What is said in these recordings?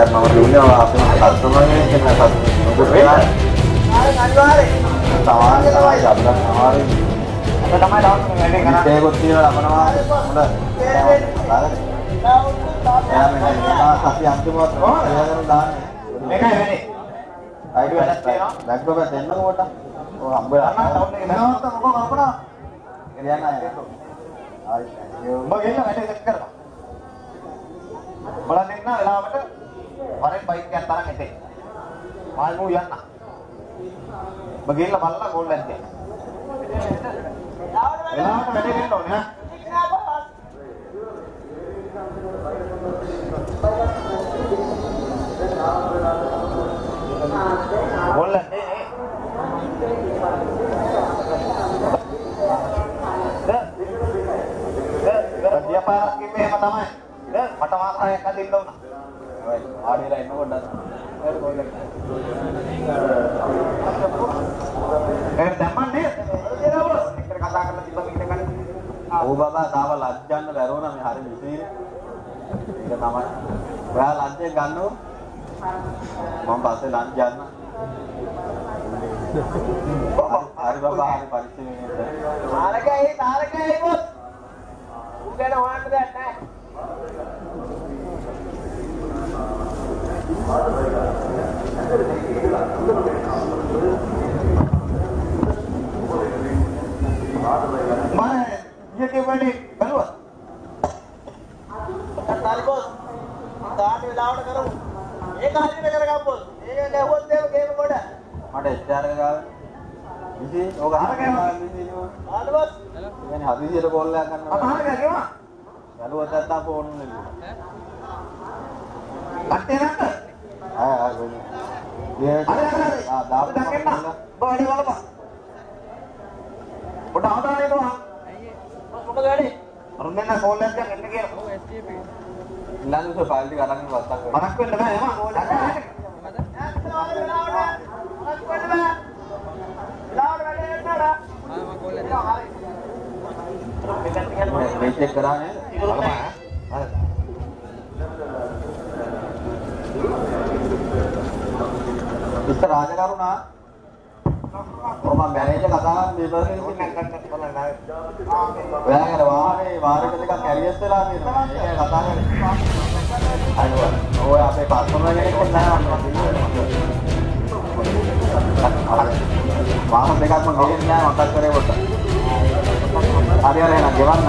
දැන් මම දුන්නේ අපේ කස්ටමර්ගෙන් කියන එකක් මොකද වෙලා අනිවාර්යයෙන් සාමාන්‍ය තමයි අපිට සමහරවිට අපිට තමයි දවස් වැඩි කරන්නේ ඒකත් තියෙනවා අපනවා හොඳ එයා මෙන්න අපි අන්තිමවත් එයාගෙන දාන්නේ මේකයි වෙන්නේ අයිඩි වැඩක් තියෙනවා බැක්කෝ බෑ දෙන්න කොට ඔය හම්බෙලා ටවුන් එකේ නැවත මොකක් අපනා එරියන්න අයියෝ ආයි උඹ ගෙන්න වැඩේ සෙට් කරපන් බලන්න ඉන්න වෙලාවට වරෙන් බයික් එකක් තරන් එතේ ආයි මූ යන්න ඔබ ගෙන්න බලලා ගෝල් එකක් දෙන්න වෙලාවට වැඩේ දෙන්න ඕනේ ඈ ගෝල් එකක් දෙන්නේ dia parah kipe එහෙම තමයි. මට මාසයක් අදින්න උනා. ඔය ආඩිලා ඉන්න පොඩ්ඩක්. ඒක ගෝල් එක. ඒක දැම්මන්නේ. එනවා බොස්. එක්ක කතා කරලා තිබ්බ ඉන්න කන්නේ. ඕ බබා තාම ලැජ්ජන්න බැරුණා මේ හරිය විසිරේ. ඒක තමයි. ඔයා ලැජ්ජේ ගන්නව. මම පස්සේ ලැජ්ජන්න. හරි බබා හරි පරිස්සමෙන් ඉන්න. තාරකයි බොස්. උගන හොයන්න දෙයක් නැහැ. මම ඊයේ වැඩි බලුවා. තාලි බොස්. තාට වෙලාවට කරමු. ඒක හරියට කරගම් බොස්. ඒක ගැහුවොත් ඒක ගේම කොට. මට ස්ටාර් එක ගාව. ඉතින් ඔක අහගෙන තාලි බොස්. يعني හදිසියට කෝල් එකක් ගන්නවා. අහගෙන ගේවා. යලුවත් නැත්තම් ෆෝන් නෙලු. කට්ටේ නැත්ද? ගොනේ. දාපු දෙන්න. බඩේ වලපන්. පොඩ ආදානේ තෝ. මොකද වැඩි? අරුන්ෙන්න කෝල් එකක් ගන්න එන්න කියලා. ඔව් STP. ඉල්ලන්නේ ෆයිල් ටික අරන් වත්තක් වෙන්න. මනක් වෙන්න බෑ එහම කෝල් එකක්. වෙලාවට වැඩේ එන්නడా. මම කෝල් එකක්. මේ චෙක් කරානේ. ඉස්තර රාජකරුණා ඔබ මැනේජර් කතා කරන්නේ ඉවරනේ ඔයාගෙන වාරයක දෙකක් කැරියස් වෙලා තියෙනවා ඒක කතා කරන්නේ අයියෝ ඔය අපේ කස්ටමර් කෙනෙක් නෑ මාස දෙකක්ම ගෙලින්නේ නෑ මතක් කරේ පොඩ්ඩක් හරි හරි එහෙනම් ගෙවන්න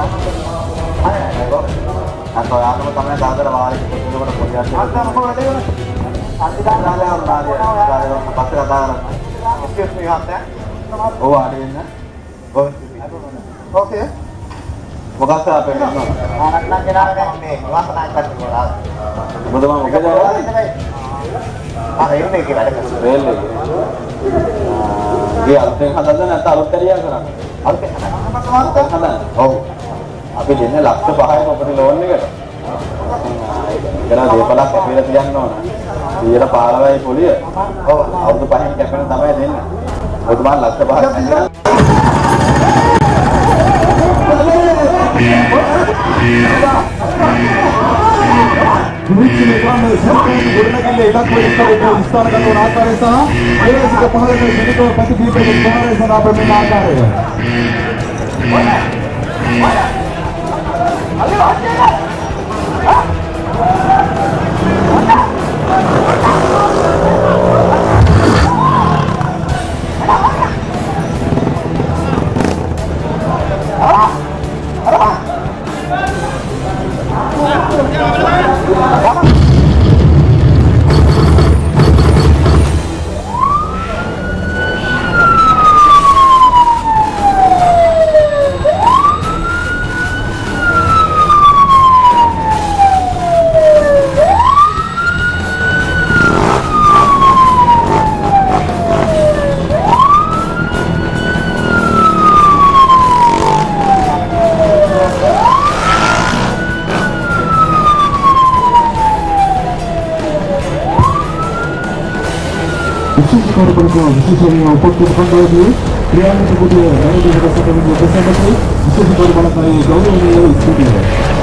හරි අත ඔයාලම තමයි දාදර වාරයක පොඩ්ඩකට පොඩ්ඩක් අත්තම කොහෙද අන්තිදාන රාජකරුණා පස්සේ කතා කරන්න excuse me හත්ය ඔව් ආඩි වෙන්න ඔව් ඕකේ මොකක්ද අපේ නම ආනක් නම් ගෙනාගෙන මේ වාසනාවක් කරනවා මොකද මම මොකද අර එන්නේ කියලා රේල් එක ගේ අලුතෙන් හදන්න නැත්නම් අලුත් කරියා කරන්න අලුතෙන් හදන්න ඔව් අපි දෙන්නේ ලක්ෂ 5යි අපේ ලෝන් එකට ඒක නා දීපලක් අපිට තියන්න ඕන 15යි පොලිය ඔව් අවුරුදු 5න් කැපෙන තමයි දෙන්නේ ඔතන ලක්ෂ 5ක් දුවිච්චේ ගාමේ සම්පූර්ණ ගොඩනැගිල්ල ඉලක්කවල ස්ථාන කරන ආකාරය සහ ඒසික පහළට සිටින ප්‍රතිදීපක ස්ථානය සඳහා ප්‍රමිත ආකාරය. අලි වාචේ විශේෂයෙන් උපකරණ පොතේ ක්‍රියාත්මක කොට වැඩි වෙනසක් වෙන දෙයක් තමයි විශේෂ කර බලකාරී ගෞරවනීය ස්තුතියි